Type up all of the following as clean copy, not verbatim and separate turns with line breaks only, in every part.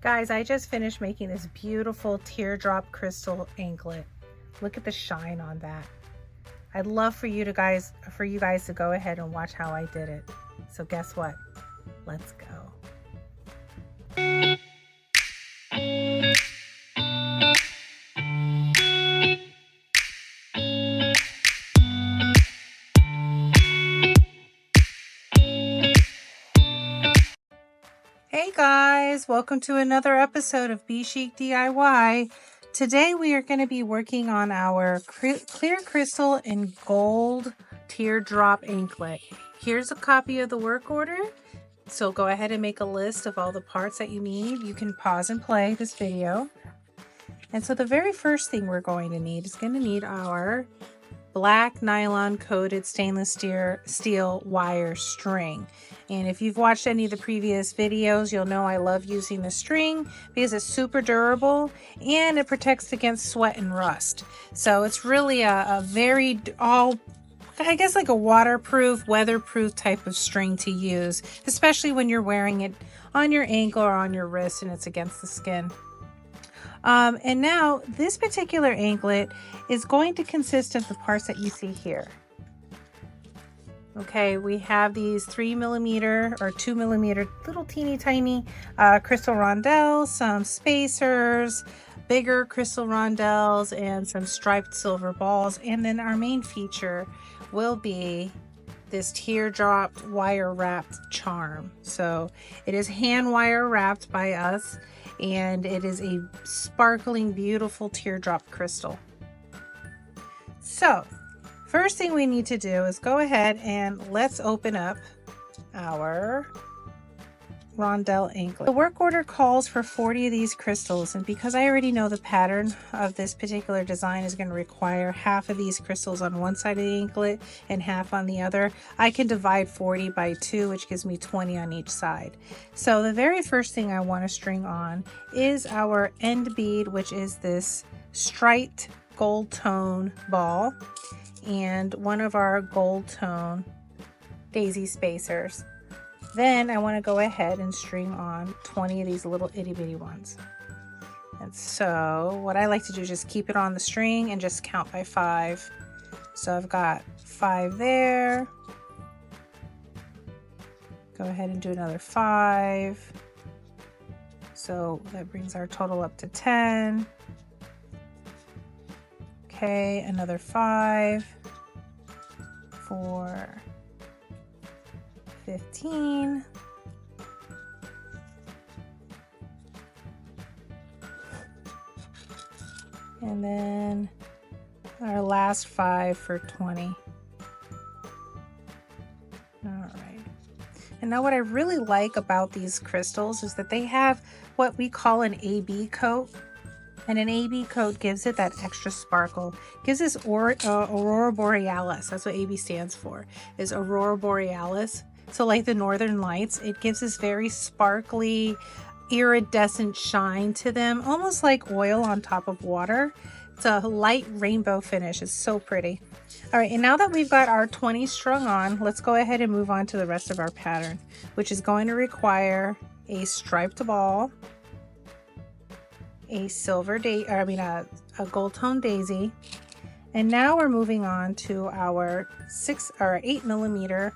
Guys, I just finished making this beautiful teardrop crystal anklet. Look at the shine on that. I'd love for you guys to go ahead and watch how I did it. So guess what? Let's go. Hey guys, welcome to another episode of Be Chic DIY. Today we are going to be working on our clear crystal and gold teardrop anklet. Here's a copy of the work order. So go ahead and make a list of all the parts that you need. You can pause and play this video. And so the very first thing we're going to need is our black nylon coated stainless steel wire string. And if you've watched any of the previous videos, you'll know I love using the string because it's super durable and it protects against sweat and rust. So it's really a very like a waterproof, weatherproof type of string to use, especially when you're wearing it on your ankle or on your wrist and it's against the skin. And now this particular anklet is going to consist of the parts that you see here. Okay, we have these 3mm or 2mm little teeny tiny crystal rondelles, some spacers, bigger crystal rondelles, and some striped silver balls. And then our main feature will be this teardrop wire wrapped charm. So it is hand wire wrapped by us, and it is a sparkling, beautiful teardrop crystal. So first thing we need to do is go ahead and let's open up our rondelle anklet. The work order calls for 40 of these crystals, and because I already know the pattern of this particular design is going to require half of these crystals on one side of the anklet and half on the other, I can divide 40 by 2, which gives me 20 on each side. So the very first thing I want to string on is our end bead, which is this striped gold tone ball, and one of our gold tone daisy spacers. Then I want to go ahead and string on 20 of these little itty bitty ones. And so what I like to do is just keep it on the string and just count by 5. So I've got 5 there. Go ahead and do another 5. So that brings our total up to 10. Okay, another 5, 4, 15, and then our last 5 for 20. All right. And now what I really like about these crystals is that they have what we call an AB coat. And an AB coat gives it that extra sparkle, gives this aurora borealis. That's what AB stands for, is aurora borealis. So like the northern lights, it gives this very sparkly, iridescent shine to them, almost like oil on top of water. It's a light rainbow finish. It's so pretty. All right, and now that we've got our 20 strung on, let's go ahead and move on to the rest of our pattern, which is going to require a striped ball, a gold tone daisy, and now we're moving on to our 8mm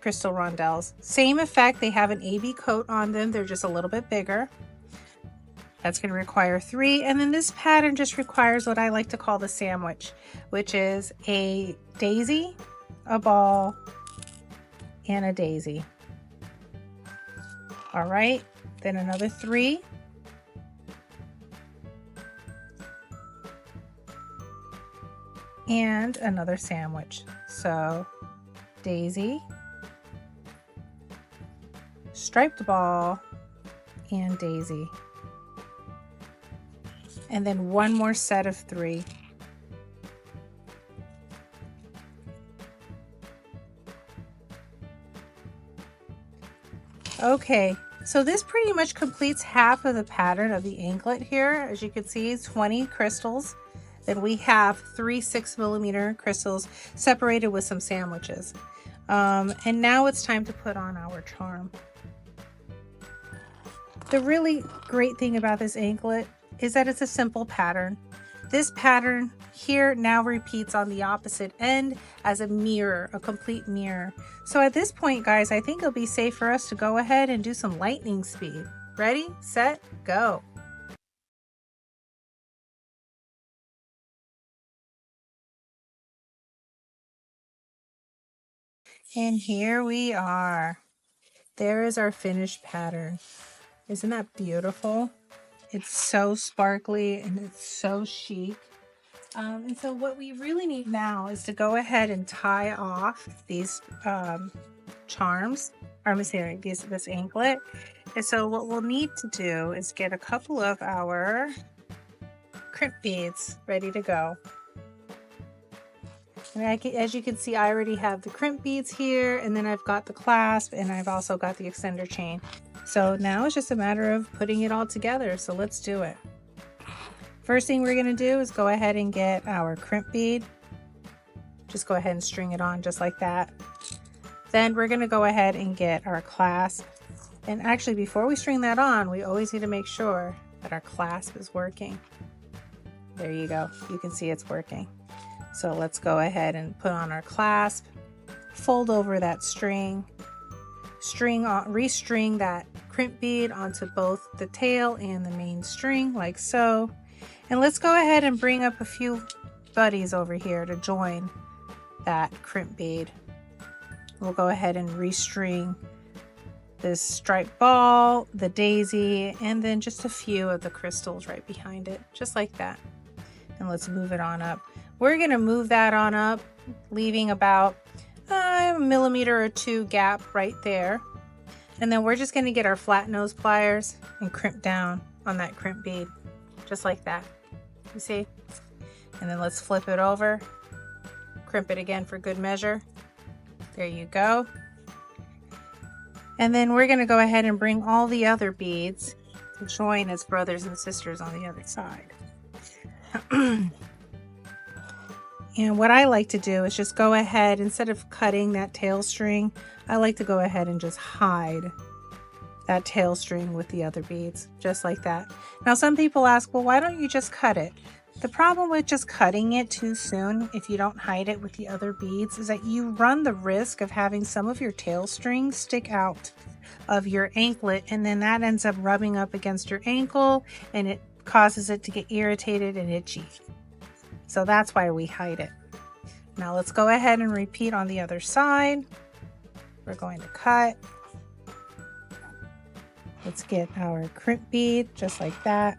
crystal rondelles. Same effect, they have an AB coat on them, they're just a little bit bigger. That's going to require 3, and then this pattern just requires what I like to call the sandwich, which is a daisy, a ball, and a daisy. All right, then another 3. And another sandwich. So daisy, striped ball, and daisy. And then one more set of 3. Okay, so this pretty much completes half of the pattern of the anklet here. As you can see, 20 crystals. Then we have 3 6mm crystals separated with some sandwiches. And now it's time to put on our charm. The really great thing about this anklet is that it's a simple pattern. This pattern here now repeats on the opposite end as a mirror, a complete mirror. So at this point, guys, I think it'll be safe for us to go ahead and do some lightning speed. Ready, set, go. And here we are. There is our finished pattern. Isn't that beautiful? It's so sparkly and it's so chic. And so what we really need now is to go ahead and tie off these charms, or I'm sorry, this anklet. And so what we'll need to do is get a couple of our crimp beads ready to go. And as you can see, I already have the crimp beads here, and then I've got the clasp, and I've also got the extender chain. So now it's just a matter of putting it all together. So let's do it. First thing we're going to do is go ahead and get our crimp bead. Just go ahead and string it on just like that. Then we're going to go ahead and get our clasp. And actually, before we string that on, we always need to make sure that our clasp is working. There you go. You can see it's working. So let's go ahead and put on our clasp, fold over that string, restring that crimp bead onto both the tail and the main string like so. And let's go ahead and bring up a few buddies over here to join that crimp bead. We'll go ahead and restring this striped ball, the daisy, and then just a few of the crystals right behind it, just like that. And let's move it on up. We're going to move that on up, leaving about a millimeter or two gap right there. And then we're just going to get our flat nose pliers and crimp down on that crimp bead, just like that. You see? And then let's flip it over, crimp it again for good measure. There you go. And then we're going to go ahead and bring all the other beads to join as brothers and sisters on the other side. And what I like to do is just go ahead, instead of cutting that tail string, I like to go ahead and just hide that tail string with the other beads, just like that. Now, some people ask, well, why don't you just cut it? The problem with just cutting it too soon, if you don't hide it with the other beads, is that you run the risk of having some of your tail strings stick out of your anklet, and then that ends up rubbing up against your ankle, and it causes it to get irritated and itchy. So that's why we hide it. Now let's go ahead and repeat on the other side. We're going to cut. Let's get our crimp bead just like that.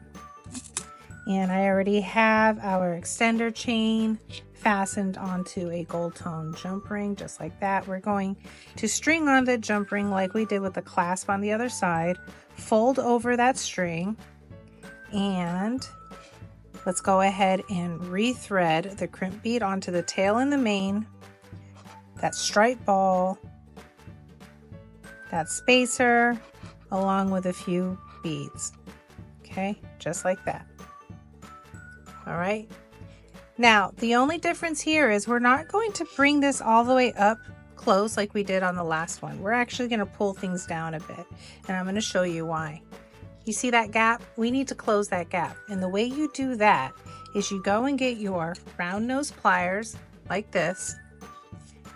And I already have our extender chain fastened onto a gold tone jump ring just like that. We're going to string on the jump ring like we did with the clasp on the other side. Fold over that string, and let's go ahead and rethread the crimp bead onto the tail and the mane, that striped ball, that spacer, along with a few beads. Okay, just like that. All right. Now, the only difference here is we're not going to bring this all the way up close like we did on the last one. We're actually going to pull things down a bit, and I'm going to show you why. You see that gap? We need to close that gap. And the way you do that is you go and get your round nose pliers like this.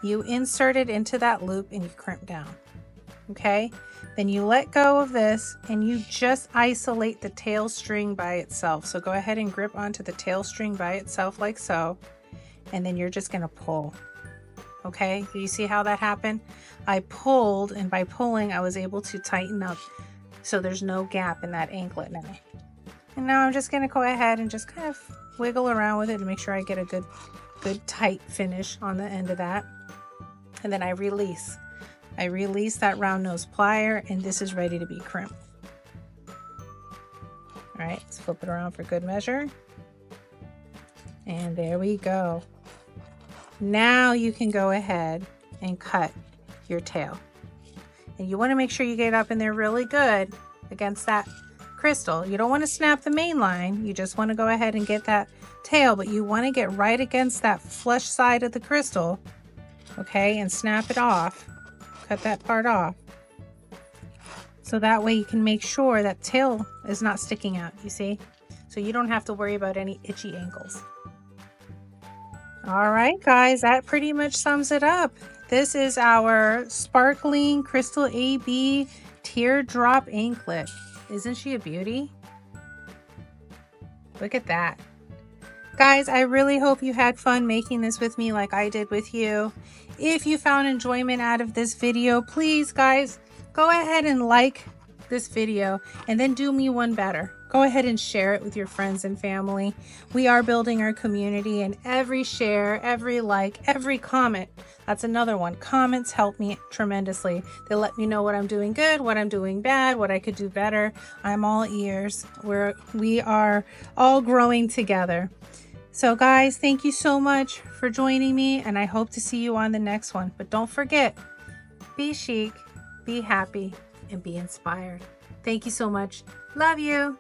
You insert it into that loop and you crimp down. Okay? Then you let go of this and you just isolate the tail string by itself. So go ahead and grip onto the tail string by itself like so. And then you're just going to pull. Okay? Do you see how that happened? I pulled, and by pulling I was able to tighten up so there's no gap in that anklet now. And now I'm just going to go ahead and just kind of wiggle around with it to make sure I get a good tight finish on the end of that. And then I release. I release that round nose plier, and this is ready to be crimped. All right, let's flip it around for good measure. And there we go. Now you can go ahead and cut your tail. And you want to make sure you get up in there really good against that crystal. You don't want to snap the main line. You just want to go ahead and get that tail, but you want to get right against that flush side of the crystal, okay, and snap it off. Cut that part off. So that way you can make sure that tail is not sticking out, you see? So you don't have to worry about any itchy ankles. All right, guys, that pretty much sums it up. This is our sparkling crystal AB teardrop anklet. Isn't she a beauty? Look at that. Guys, I really hope you had fun making this with me like I did with you. If you found enjoyment out of this video, please, guys, go ahead and like this video and then do me one better. Go ahead and share it with your friends and family. We are building our community, and every share, every like, every comment, that's another one. Comments help me tremendously. They let me know what I'm doing good, what I'm doing bad, what I could do better. I'm all ears. We are all growing together. So guys, thank you so much for joining me, and I hope to see you on the next one. But don't forget, be chic, be happy, and be inspired. Thank you so much. Love you.